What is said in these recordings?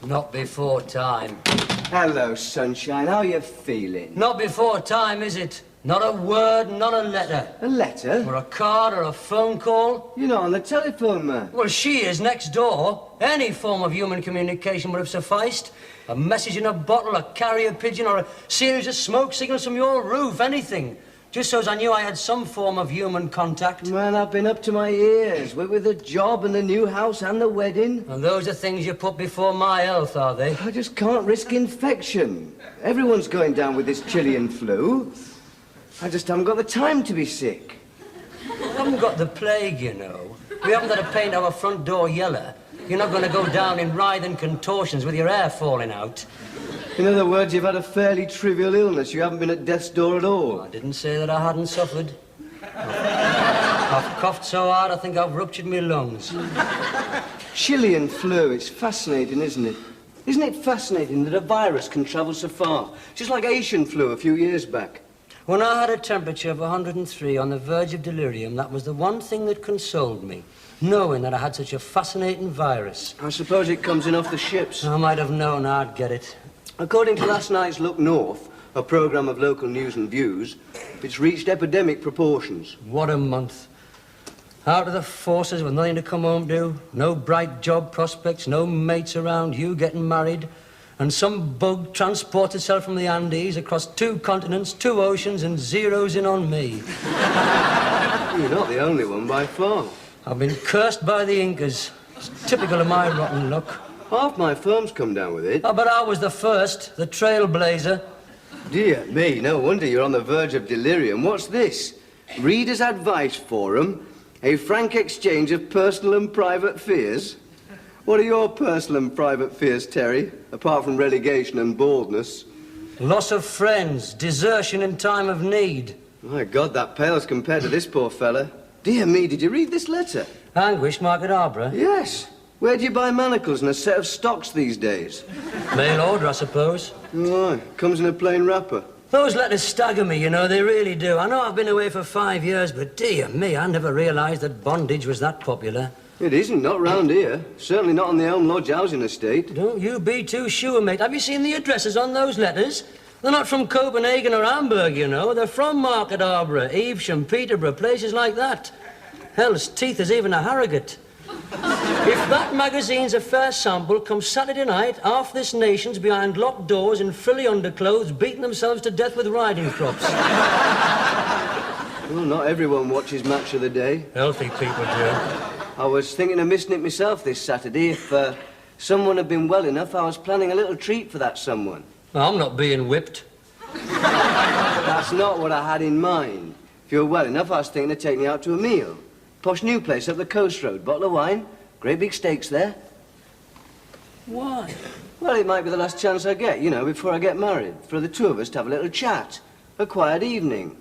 Not before time. Hello, sunshine. How are you feeling? Not before time, is it? Not a word, not a letter. A letter? Or a card or a phone call. You're not on the telephone, man. Well, she is next door. Any form of human communication would have sufficed. A message in a bottle, a carrier pigeon, or a series of smoke signals from your roof, anything. Just so as I knew I had some form of human contact. Man, I've been up to my ears. With the job and the new house and the wedding. And those are things you put before my health, are they? I just can't risk infection. Everyone's going down with this Chilean flu. I just haven't got the time to be sick. We haven't got the plague, you know. We haven't got to paint our front door yellow. You're not going to go down in writhing contortions with your hair falling out. In other words, you've had a fairly trivial illness. You haven't been at death's door at all. I didn't say that I hadn't suffered. I've coughed so hard I think I've ruptured my lungs. Chilean flu, it's fascinating, isn't it? Isn't it fascinating that a virus can travel so far? Just like Asian flu a few years back. When I had a temperature of 103 on the verge of delirium, that was the one thing that consoled me, knowing that I had such a fascinating virus. I suppose it comes in off the ships. I might have known I'd get it. According to last night's Look North, a programme of local news and views, it's reached epidemic proportions. What a month. Out of the forces with nothing to come home to, no bright job prospects, no mates around, you getting married, and some bug transports itself from the Andes across 2 continents, 2 oceans, and zeroes in on me. You're not the only one by far. I've been cursed by the Incas. It's typical of my rotten luck. Half my firm's come down with it. Oh, but I was the first, the trailblazer. Dear me, no wonder you're on the verge of delirium. What's this? Reader's Advice Forum, a frank exchange of personal and private fears. What are your personal and private fears, Terry, apart from relegation and baldness? Loss of friends, desertion in time of need. My God, that pales compared to this poor fella. Dear me, did you read this letter? Anguish, Market Arbor? Yes. Where do you buy manacles and a set of stocks these days? Mail order, I suppose. Oh, comes in a plain wrapper. Those letters stagger me, you know, they really do. I know I've been away for 5 years, but dear me, I never realised that bondage was that popular. It isn't, not round here. Certainly not on the Elm Lodge housing estate. Don't you be too sure, mate. Have you seen the addresses on those letters? They're not from Copenhagen or Hamburg, you know. They're from Market Arbor, Evesham, Peterborough, places like that. Hell's teeth, there's even a Harrogate. If that magazine's a fair sample, come Saturday night, half this nation's behind locked doors in frilly underclothes, beating themselves to death with riding crops. Well, not everyone watches Match of the Day. Healthy people do. I was thinking of missing it myself this Saturday. If someone had been well enough, I was planning a little treat for that someone. I'm not being whipped. That's not what I had in mind. If you were well enough, I was thinking of taking you out to a meal. Posh new place up the coast road, bottle of wine, great big steaks there. Why? Well, it might be the last chance I get, you know, before I get married, for the 2 of us to have a little chat. A quiet evening.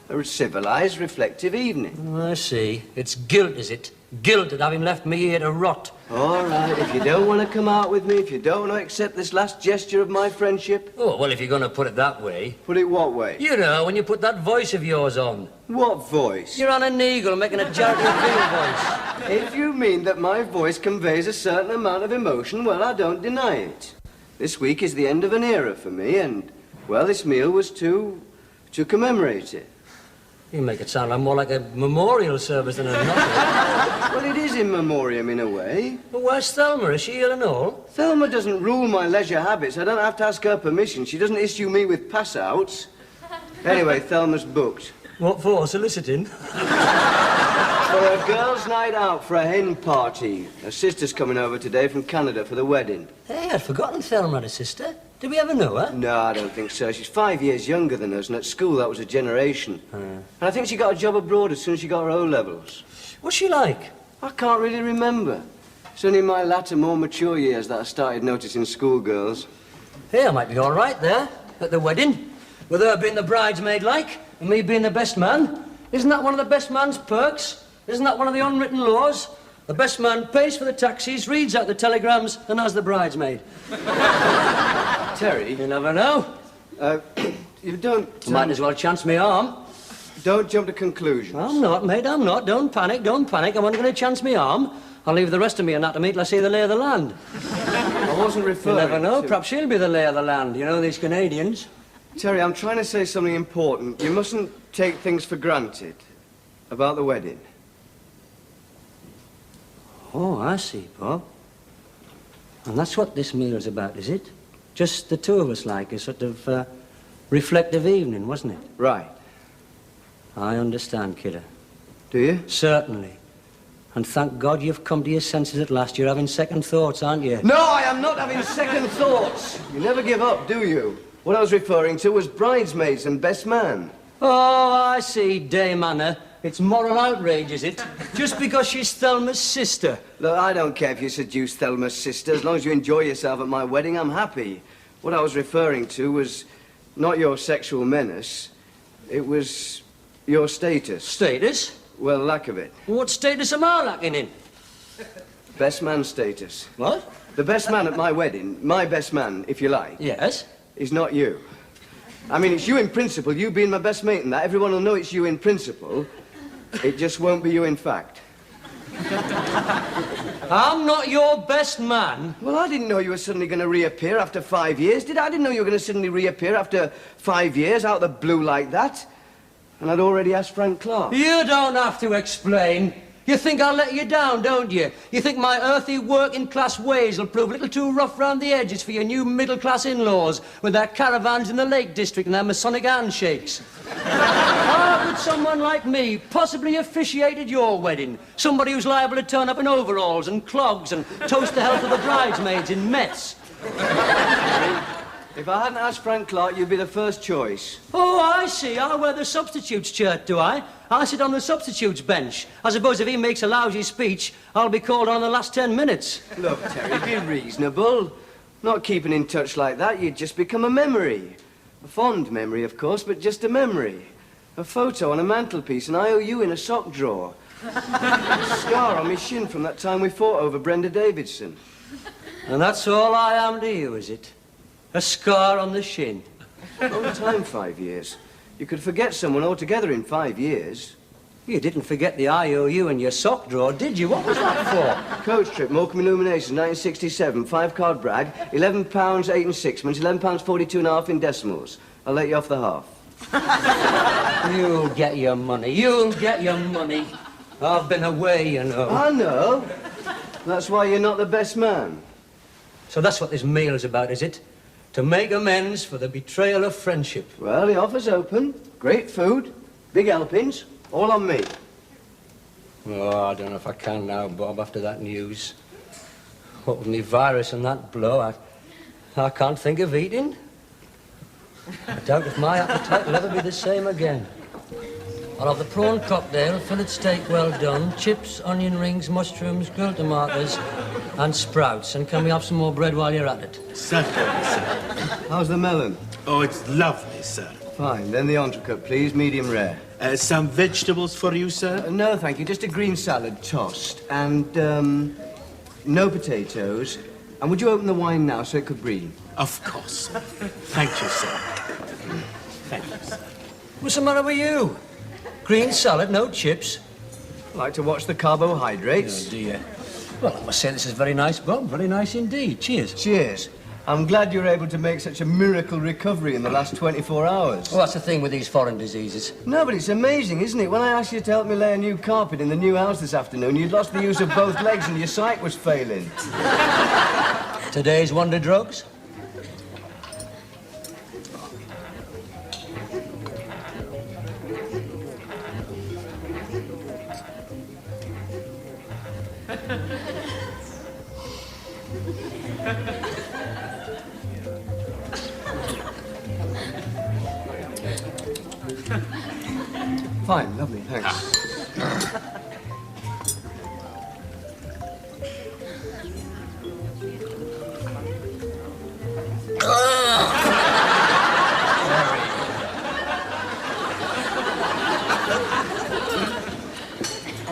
A civilised, reflective evening. I see. It's guilt, is it? Guilt at having left me here to rot. All right, if you don't want to come out with me, if you don't want to accept this last gesture of my friendship... Oh, well, if you're going to put it that way... Put it what way? You know, when you put that voice of yours on. What voice? You're on an eagle making a charity appeal voice. If you mean that my voice conveys a certain amount of emotion, well, I don't deny it. This week is the end of an era for me, and, well, this meal was to commemorate it. You make it sound more like a memorial service than a novel. Well, it is in memoriam in a way. But where's Thelma? Is she ill and all? Thelma doesn't rule my leisure habits. I don't have to ask her permission. She doesn't issue me with pass-outs. Anyway, Thelma's booked. What for? Soliciting? For a girls' night out for a hen party. Her sister's coming over today from Canada for the wedding. Hey, I'd forgotten Thelma had a sister. Did we ever know her? No, I don't think so. She's 5 years younger than us, and at school that was a generation. And I think she got a job abroad as soon as she got her O-levels. What's she like? I can't really remember. It's only in my latter, more mature years that I started noticing schoolgirls. Hey, I might be all right there, at the wedding. With her being the bridesmaid like, and me being the best man. Isn't that one of the best man's perks? Isn't that one of the unwritten laws? The best man pays for the taxis, reads out the telegrams, and has the bridesmaid. Terry? You never know. You don't... Might as well chance me arm. Don't jump to conclusions. I'm not, mate, I'm not. Don't panic, don't panic. I'm not going to chance my arm. I'll leave the rest of me anatomy till I see the lay of the land. I wasn't referring You never know. to... Perhaps she'll be the lay of the land. You know, these Canadians. Terry, I'm trying to say something important. You mustn't take things for granted about the wedding. Oh, I see, Bob. And that's what this meal's about, is it? Just the two of us, like a sort of reflective evening, wasn't it? Right. I understand, kidder. Do you? Certainly. And thank God you've come to your senses at last. You're having second thoughts, aren't you? No, I am not having second thoughts. You never give up, do you? What I was referring to was bridesmaids and best man. Oh, I see, Dame Anna. It's moral outrage, is it? Just because she's Thelma's sister. Look, I don't care if you seduce Thelma's sister. As long as you enjoy yourself at my wedding, I'm happy. What I was referring to was not your sexual menace. It was your status. Status? Well, lack of it. What status am I lacking in? Best man status. What? The best man at my wedding, my best man, if you like, Yes? is not you. I mean, it's you in principle, you being my best mate and that. Everyone will know it's you in principle. It just won't be you in fact. I'm not your best man. Well, I didn't know you were suddenly going to reappear after 5 years, did I? I didn't know you were going to suddenly reappear after 5 years out of the blue like that. And I'd already asked Frank Clark. You don't have to explain. You think I'll let you down, don't you? You think my earthy working-class ways will prove a little too rough round the edges for your new middle-class in-laws with their caravans in the Lake District and their Masonic handshakes? How could someone like me possibly officiated your wedding? Somebody who's liable to turn up in overalls and clogs and toast the health of the bridesmaids in Mets. If I hadn't asked Frank Clark, you'd be the first choice. Oh, I see. I wear the substitutes shirt, do I? I sit on the substitutes bench. I suppose if he makes a lousy speech, I'll be called on in the last 10 minutes. Look, Terry, be reasonable. Not keeping in touch like that, you'd just become a memory. A fond memory, of course, but just a memory. A photo on a mantelpiece, an IOU in a sock drawer. A scar on my shin from that time we fought over Brenda Davidson. And that's all I am to you, is it? A scar on the shin. Long time, 5 years. You could forget someone altogether in 5 years. You didn't forget the IOU in your sock drawer, did you? What was that for? Coach trip, Morecambe Illuminations, 1967, 5-card brag, £11, 8 and 6 £11, 42 and a half in decimals. I'll let you off the half. You'll get your money. You'll get your money. I've been away, you know. I know. That's why you're not the best man. So that's what this meal is about, is it? To make amends for the betrayal of friendship. Well, the offer's open. Great food, big helpings, all on me. Oh, I don't know if I can now, Bob, after that news. What with me virus and that blow, I can't think of eating. I doubt if my appetite will ever be the same again. I'll have the prawn cocktail, fillet steak well done, chips, onion rings, mushrooms, grilled tomatoes, and sprouts. And can we have some more bread while you're at it? Certainly, sir. How's the melon? Oh, it's lovely, sir. Fine. Then the entrecote, please, medium rare. Some vegetables for you, sir? No, thank you. Just a green salad, tossed. And, no potatoes. And would you open the wine now so it could breathe? Of course. Thank you, sir. Thank you, sir. What's the matter with you? Green salad, no chips. I like to watch the carbohydrates. Oh, dear. Well, I must say this is very nice, Bob. Very nice indeed. Cheers. Cheers. I'm glad you were able to make such a miracle recovery in the last 24 hours. Well, that's the thing with these foreign diseases. No, but it's amazing, isn't it? When I asked you to help me lay a new carpet in the new house this afternoon, you'd lost the use of both legs and your sight was failing. Today's wonder drugs? Fine, lovely, thanks.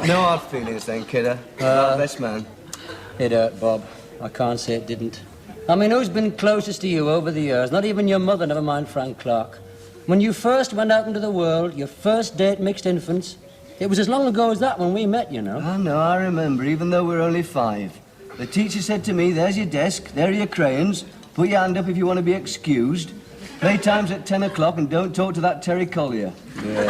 No hard feelings then, kidder. Best man. It hurt, Bob. I can't say it didn't. I mean, who's been closest to you over the years? Not even your mother, never mind Frank Clark. When you first went out into the world, your first date mixed infants, it was as long ago as that when we met, you know. I know, I remember, even though we're only 5. The teacher said to me, there's your desk, there are your crayons, put your hand up if you want to be excused. Playtime's at 10 o'clock and don't talk to that Terry Collier. Yeah,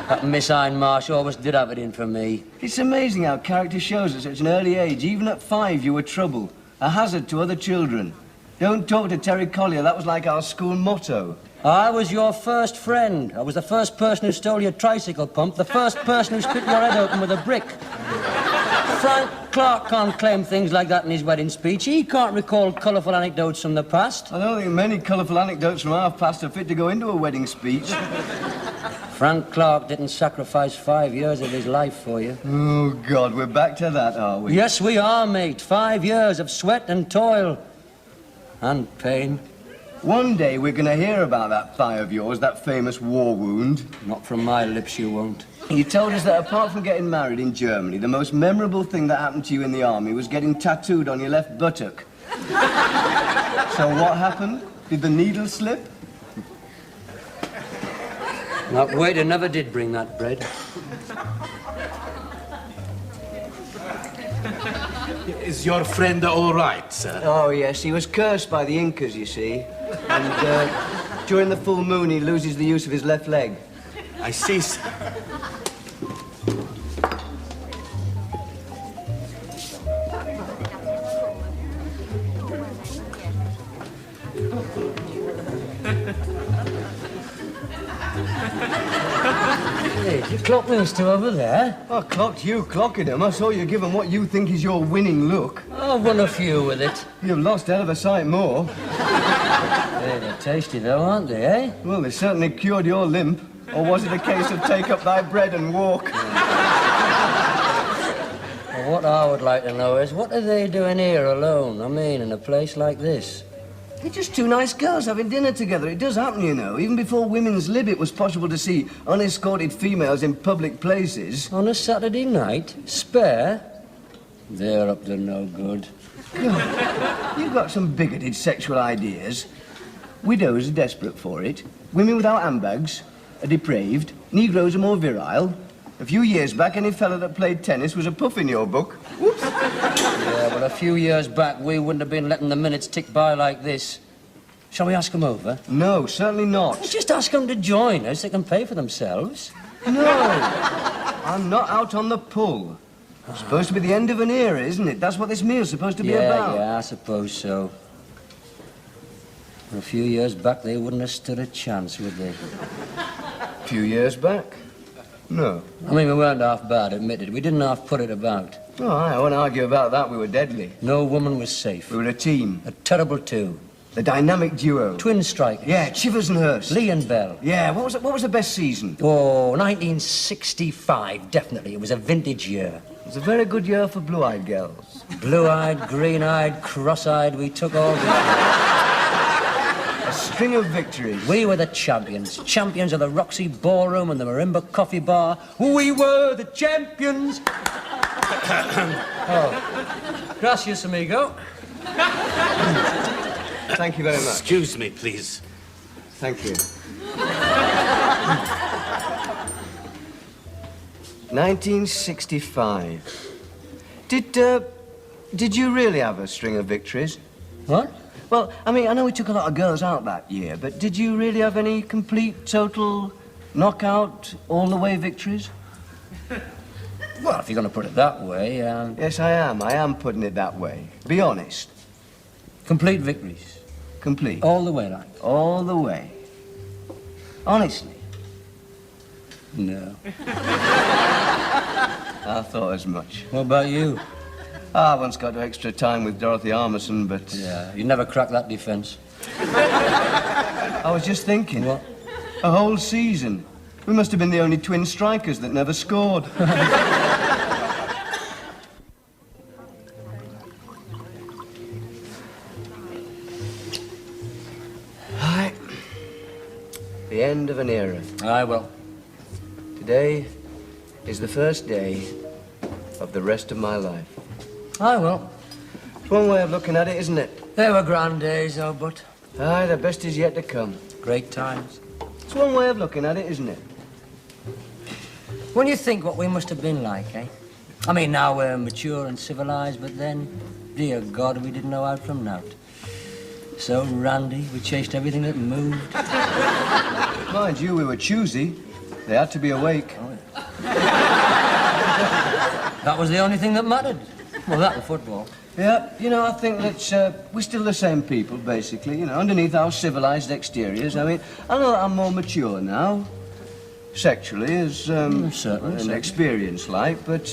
that Miss Ironmarsh always did have it in for me. It's amazing how character shows at such an early age. Even at 5, you were trouble, a hazard to other children. Don't talk to Terry Collier, that was like our school motto. I was your first friend. I was the first person who stole your tricycle pump, the first person who split your head open with a brick. Frank Clark can't claim things like that in his wedding speech. He can't recall colourful anecdotes from the past. I don't think many colourful anecdotes from our past are fit to go into a wedding speech. Frank Clark didn't sacrifice 5 years of his life for you. Oh, God, we're back to that, are we? Yes, we are, mate. 5 years of sweat and toil. And pain. One day we're going to hear about that thigh of yours, that famous war wound. Not from my lips, you won't. You told us that apart from getting married in Germany, the most memorable thing that happened to you in the army was getting tattooed on your left buttock. So what happened? Did the needle slip? That waiter never did bring that bread. Is your friend all right, sir? Oh, yes, he was cursed by the Incas, you see. And during the full moon, he loses the use of his left leg. I see, sir. Hey, you clocked those two over there? I clocked you clocking him. I saw you give him what you think is your winning look. I've won a few with it. You've lost hell of a sight more. Hey, they're tasty though, aren't they, eh? Well, they certainly cured your limp. Or was it a case of take up thy bread and walk? Well, what I would like to know is, what are they doing here alone? I mean, in a place like this? They're just two nice girls having dinner together. It does happen, you know. Even before women's lib, it was possible to see unescorted females in public places. On a Saturday night? Spare? They're up to no good. You've got some bigoted sexual ideas. Widows are desperate for it. Women without handbags are depraved. Negroes are more virile. A few years back, any fella that played tennis was a puff in your book. Whoops. Yeah, but a few years back, we wouldn't have been letting the minutes tick by like this. Shall we ask them over? No, certainly not. Well, just ask them to join us. They can pay for themselves. No. I'm not out on the pull. It's supposed to be the end of an era, isn't it? That's what this meal's supposed to be about. Yeah, I suppose so. A few years back, they wouldn't have stood a chance, would they? A few years back? No. I mean, we weren't half bad, admitted. We didn't half put it about. Oh, I won't argue about that. We were deadly. No woman was safe. We were a team. A terrible two. The dynamic duo. Twin strikers. Yeah, Chivers and Hurst. Lee and Bell. Yeah, what was the best season? Oh, 1965, definitely. It was a vintage year. It was a very good year for blue-eyed girls. Blue-eyed, green-eyed, cross-eyed, we took all the... A string of victories. We were the champions. Champions of the Roxy Ballroom and the Marimba Coffee Bar. We were the champions. Oh. Gracias, amigo. Thank you very much. Excuse me, please. Thank you. 1965. Did you really have a string of victories? What? Well, I mean, I know we took a lot of girls out that year, but did you really have any complete, total, knockout, all-the-way victories? Well, if you're going to put it that way, Yes, I am. I am putting it that way. Be honest. complete victories. Complete. All the way, like. All the way. Honestly. No. I thought as much. What about you? I once got to extra time with Dorothy Armisen, but... Yeah, you never cracked that defense. I was just thinking. What? A whole season. We must have been the only twin strikers that never scored. Right. The end of an era. Aye, well. Today is the first day of the rest of my life. Aye, well. It's one way of looking at it, isn't it? They were grand days, though, but Aye, the best is yet to come. great times. It's one way of looking at it, isn't it? When you think what we must have been like, eh? I mean, now we're mature and civilized, but then, dear God, we didn't know out from out. So randy, we chased everything that moved. Mind you, we were choosy. They had to be awake. Oh, yeah. That was the only thing that mattered. Well, that and football. Yeah, you know, I think that we're still the same people, basically, you know, underneath our civilized exteriors. I mean, I know that I'm more mature now, sexually, as certainly. an experience like, but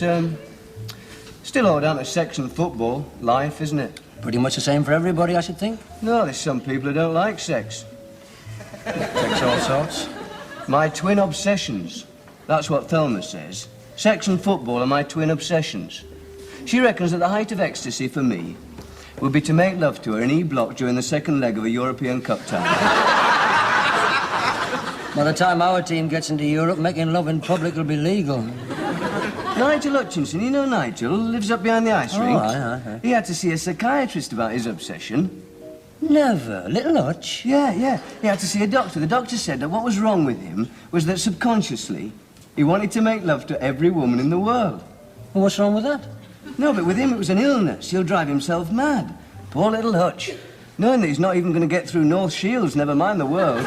still all down to sex and football, life, isn't it? Pretty much the same for everybody, I should think. No, there's some people who don't like sex. Takes all sorts. My twin obsessions. That's what Thelma says. Sex and football are my twin obsessions. She reckons that the height of ecstasy for me would be to make love to her in E Block during the second leg of a European Cup tie. By the time our team gets into Europe, making love in public will be legal. Nigel Hutchinson, you know Nigel, lives up behind the ice rink. Aye. He had to see a psychiatrist about his obsession. Never. Little Hutch? Yeah. He had to see a doctor. The doctor said that what was wrong with him was that subconsciously he wanted to make love to every woman in the world. Well, what's wrong with that? No, but with him it was an illness. He'll drive himself mad. Poor little Hutch. Knowing that he's not even going to get through North Shields, never mind the world.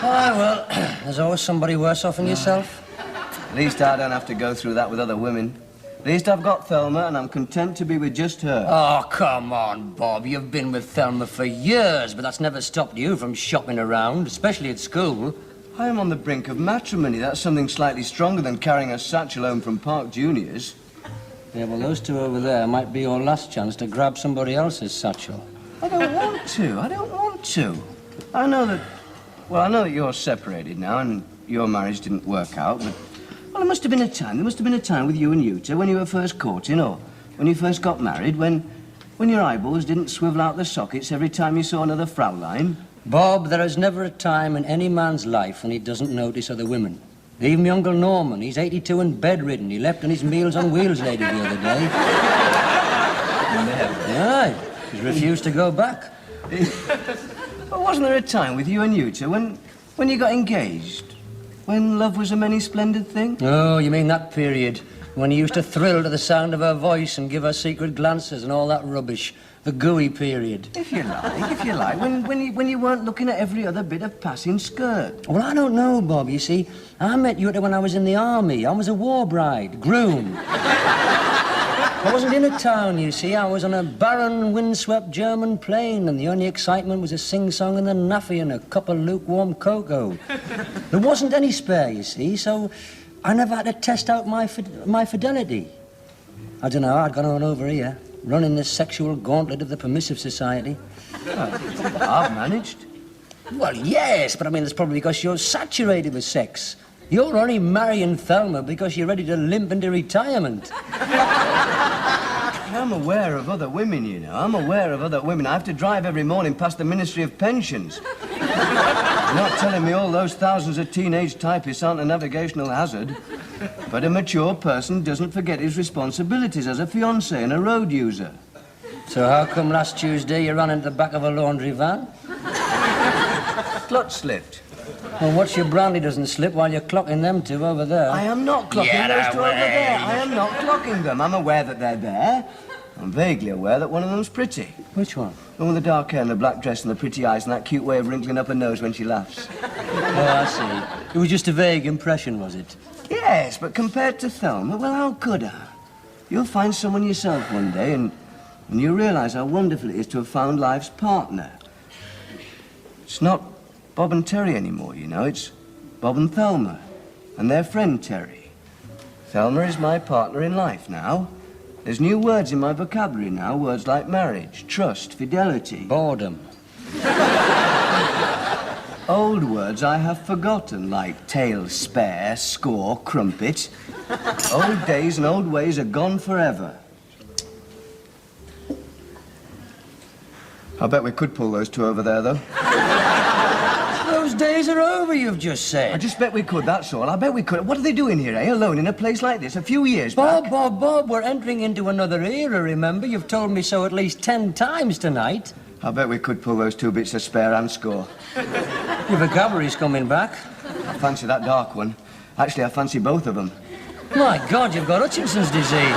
Ah, well, there's always somebody worse off than yourself. At least I don't have to go through that with other women. At least I've got Thelma, and I'm content to be with just her. Oh, come on, Bob. You've been with Thelma for years, but that's never stopped you from shopping around, especially at school. I am on the brink of matrimony. That's something slightly stronger than carrying a satchel home from Park Juniors. Yeah, well, those two over there might be your last chance to grab somebody else's satchel. I don't want to. I know that you're separated now and your marriage didn't work out, but... Well, there must have been a time with you and Uta when you were first courting, or when you first got married, when your eyeballs didn't swivel out the sockets every time you saw another Fraulein. Bob, there is never a time in any man's life when he doesn't notice other women. Even my Uncle Norman, he's 82 and bedridden. He left on his Meals on Wheels lady the other day. Aye, he's refused to go back. But wasn't there a time with you and Uta when you got engaged? When love was a many splendid thing? Oh, you mean that period when he used to thrill to the sound of her voice and give her secret glances and all that rubbish. The gooey period. If you like. When you weren't looking at every other bit of passing skirt. Well, I don't know, Bob. You see, I met you when I was in the army. I was a war bride, groom. I wasn't in a town, you see. I was on a barren, windswept German plane, and the only excitement was a sing-song in the naffy and a cup of lukewarm cocoa. There wasn't any spare, you see, so I never had to test out my fidelity. I don't know, I'd gone on over here, running the sexual gauntlet of the permissive society. I've managed. Well, yes, but I mean, that's probably because you're saturated with sex. You're only marrying Thelma because you're ready to limp into retirement. I'm aware of other women, you know. I have to drive every morning past the Ministry of Pensions. You're not telling me all those thousands of teenage typists aren't a navigational hazard. But a mature person doesn't forget his responsibilities as a fiancé and a road user. So how come last Tuesday you ran into the back of a laundry van? Clutch slipped. Well, watch your brandy doesn't slip while you're clocking them two over there. I am not clocking those two over there. I am not clocking them. I'm aware that they're there. I'm vaguely aware that one of them's pretty. Which one? The one with the dark hair and the black dress and the pretty eyes and that cute way of wrinkling up her nose when she laughs. Oh, I see. It was just a vague impression, was it? Yes, but compared to Thelma, well, how could I? You'll find someone yourself one day and you realise how wonderful it is to have found life's partner. It's not Bob and Terry anymore, you know. It's Bob and Thelma and their friend Terry. Thelma is my partner in life now. There's new words in my vocabulary now, words like marriage, trust, fidelity. Boredom. Old words I have forgotten, like tail, spare, score, crumpet. Old days and old ways are gone forever. I bet we could pull those two over there, though. Those days are over, you've just said. I just bet we could, that's all. I bet we could. What are they doing here, eh? Alone in a place like this, a few years back? Bob, we're entering into another era, remember? You've told me so at least 10 times tonight. I bet we could pull those 2 bits of spare and score. Your vocabulary's coming back. I fancy that dark one. Actually, I fancy both of them. My God, you've got Hutchinson's disease.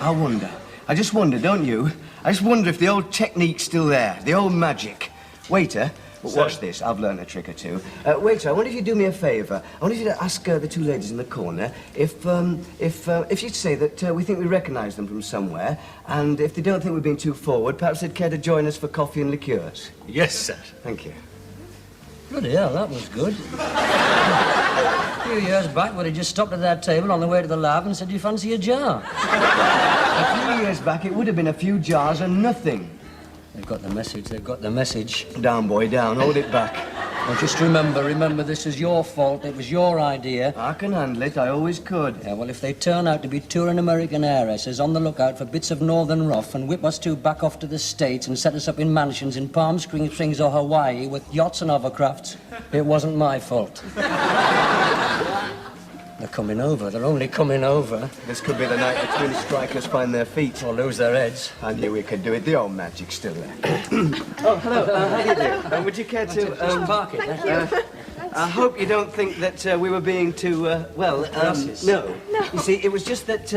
I wonder. I just wonder, don't you? I just wonder if the old technique's still there, the old magic. Waiter, watch this. I've learned a trick or two. Waiter, I wonder if you'd do me a favour. I wonder if you'd ask the 2 ladies in the corner if you'd say that we think we recognise them from somewhere, and if they don't think we've been too forward, perhaps they'd care to join us for coffee and liqueurs. Yes, sir. Thank you. Bloody hell, that was good. A few years back, we'd have just stopped at that table on the way to the lab and said, "Do you fancy a jar?" A few years back, it would have been a few jars and nothing. They've got the message, they've got the message. Down, boy, down. Hold it back. Well, just remember, this is your fault. It was your idea. I can handle it. I always could. Yeah, well, if they turn out to be touring American heiresses on the lookout for bits of northern rough and whip us 2 back off to the States and set us up in mansions in Palm Springs or Hawaii with yachts and hovercrafts, it wasn't my fault. They're coming over. They're only coming over. This could be the night the twin strikers find their feet. Or lose their heads. I knew we could do it. The old magic's still there. Oh, hello. How do you do? Would you care to... Just park it. Thank you. I hope you don't think that we were being too, no. You see, it was just that,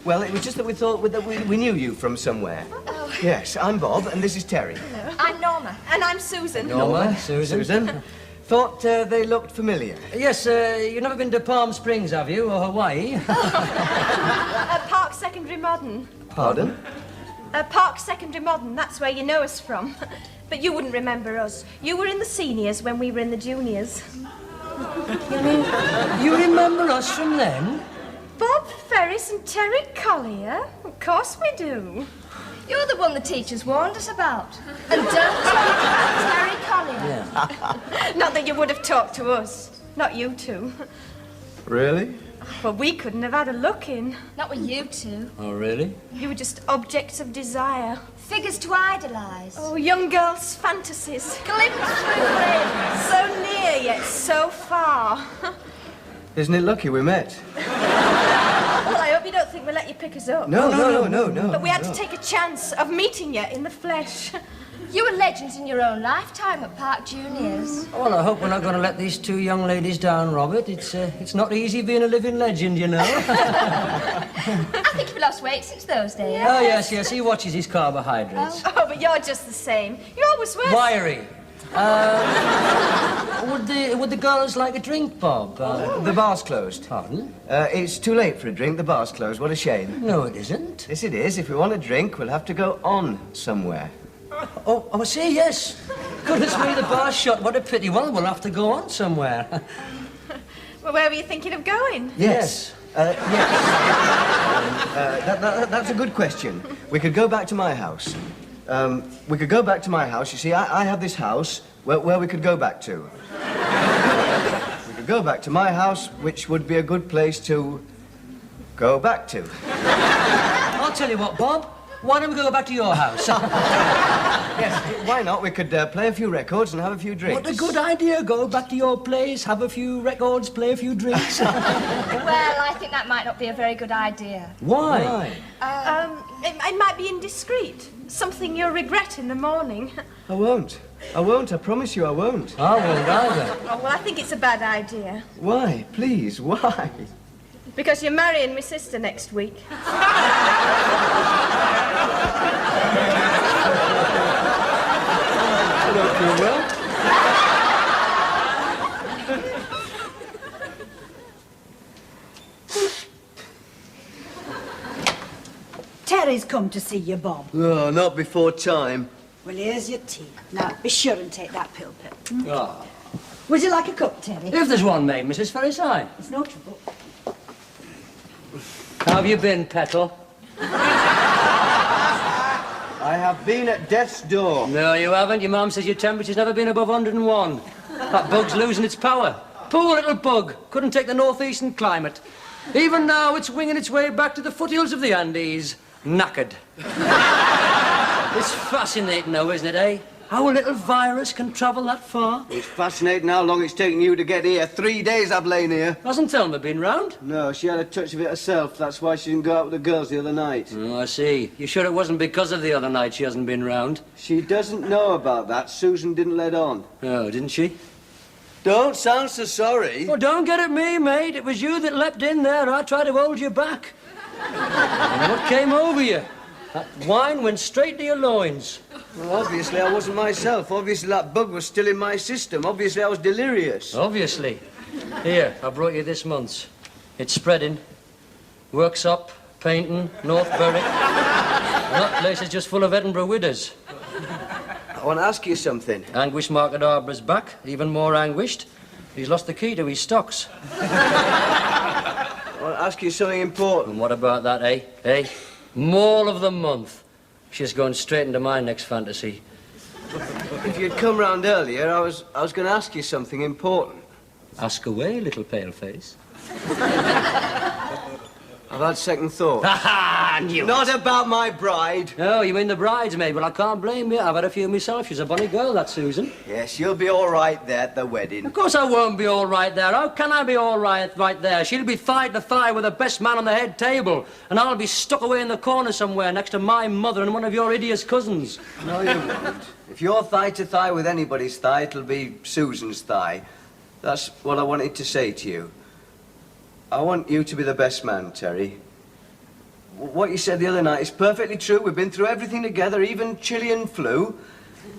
we thought that we knew you from somewhere. Oh. Yes, I'm Bob, and this is Terry. Hello. I'm Norma. And I'm Susan. Norma, Susan. Susan. Thought they looked familiar. Yes, you've never been to Palm Springs, have you, or Hawaii? Park Secondary Modern. Pardon? Park Secondary Modern, that's where you know us from. But you wouldn't remember us. You were in the seniors when we were in the juniors. You remember us from then? Bob Ferris and Terry Collier? Of course we do. You're the one the teachers warned us about. And don't talk about Terry Collier. Yeah. Not that you would have talked to us. Not you two. Really? Well, we couldn't have had a look in. Not with you two. Oh, really? You were just objects of desire. Figures to idolise. Oh, young girls' fantasies. Glimpse through flames. So near yet so far. Isn't it lucky we met? Well, I hope you don't think we'll let you pick us up. No. But we had to take a chance of meeting you in the flesh. You were legends in your own lifetime at Park Juniors. Well, I hope we're not going to let these 2 young ladies down, Robert. It's not easy being a living legend, you know. I think you've lost weight since those days. Oh, yes, he watches his carbohydrates. Oh, but you're just the same. You always were. Wiry. Would the girls like a drink, Bob? The bar's closed. Pardon? It's too late for a drink. The bar's closed. What a shame. No, it isn't. Yes, it is. If we want a drink, we'll have to go on somewhere. Oh, I see, yes. Goodness me, the bar's shut. What a pity. Well, we'll have to go on somewhere. Well, where were you thinking of going? Yes. That's a good question. We could go back to my house. You see, I have this house where we could go back to. We could go back to my house, which would be a good place to go back to. I'll tell you what, Bob. Why don't we go back to your house? Yes, why not? We could play a few records and have a few drinks. What a good idea. Go back to your place, have a few records, play a few drinks. Well, I think that might not be a very good idea. Why? It might be indiscreet. Something you'll regret in the morning. I won't. I promise you I won't. I won't either. Oh, well, I think it's a bad idea. Why? Please, why? Because you're marrying my sister next week. I don't feel well. Terry's come to see you, Bob. Oh, not before time. Well, here's your tea. Now, be sure and take that pill. Oh. Would you like a cup, Terry? If there's one made, Mrs. Ferris, aye. It's no trouble. How have you been, Petal? I have been at death's door. No, you haven't. Your mum says your temperature's never been above 101. That bug's losing its power. Poor little bug. Couldn't take the northeastern climate. Even now, it's winging its way back to the foothills of the Andes. Knackered. It's fascinating, though, isn't it, eh? How a little virus can travel that far. It's fascinating how long it's taken you to get here. 3 days I've lain here. Hasn't Thelma been round? No, she had a touch of it herself. That's why she didn't go out with the girls the other night. Oh, I see. You sure it wasn't because of the other night she hasn't been round? She doesn't know about that. Susan didn't let on. Oh, didn't she? Don't sound so sorry. Oh, don't get at me, mate. It was you that leapt in there. I tried to hold you back. And what came over you? That wine went straight to your loins. Well, obviously I wasn't myself. Obviously that bug was still in my system. Obviously I was delirious. Obviously. Here, I brought you this month's. It's spreading. Worksop, Painting, North Berwick. And that place is just full of Edinburgh widows. I want to ask you something. Anguish Market Arbour's back, even more anguished. He's lost the key to his stocks. I want to ask you something important. And what about that, eh? Eh? Mall of the month. She's going straight into my next fantasy. If you'd come round earlier, I was going to ask you something important. Ask away, little paleface. I've had second thoughts. Ha-ha! Knew it. Not about my bride. Oh, you mean the bridesmaid? Well, I can't blame you. I've had a few myself. She's a bonny girl, that Susan. Yes, you'll be all right there at the wedding. Of course I won't be all right there. How can I be all right there? She'll be thigh to thigh with the best man on the head table, and I'll be stuck away in the corner somewhere next to my mother and one of your idiot's cousins. No, you won't. If you're thigh to thigh with anybody's thigh, it'll be Susan's thigh. That's what I wanted to say to you. I want you to be the best man, Terry. What you said the other night is perfectly true. We've been through everything together, even Chilean flu.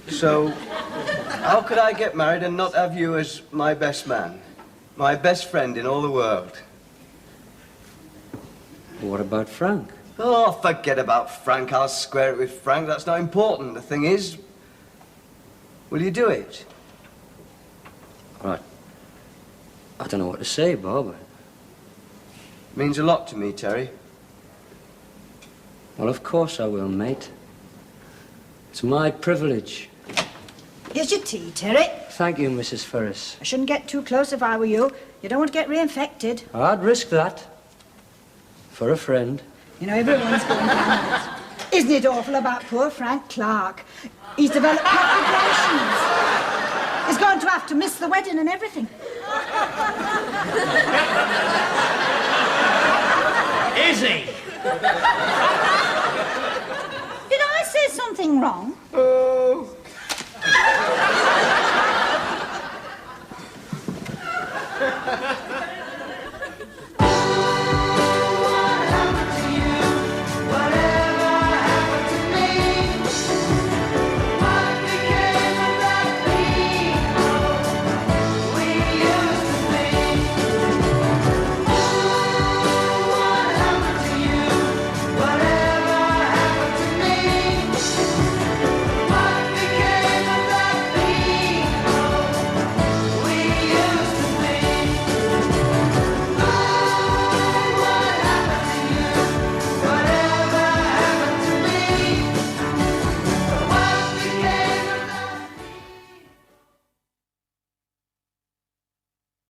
So, how could I get married and not have you as my best man? My best friend in all the world. What about Frank? Oh, forget about Frank. I'll square it with Frank. That's not important. The thing is, will you do it? Right. I don't know what to say, Bob. Means a lot to me, Terry. Well, of course I will, mate. It's my privilege. Here's your tea, Terry. Thank you, Mrs. Ferris. I shouldn't get too close if I were you. You don't want to get reinfected. I'd risk that. For a friend. You know, everyone's going down that. Isn't it awful about poor Frank Clark? He's developed complications. He's going to have to miss the wedding and everything. Is he? Did I say something wrong?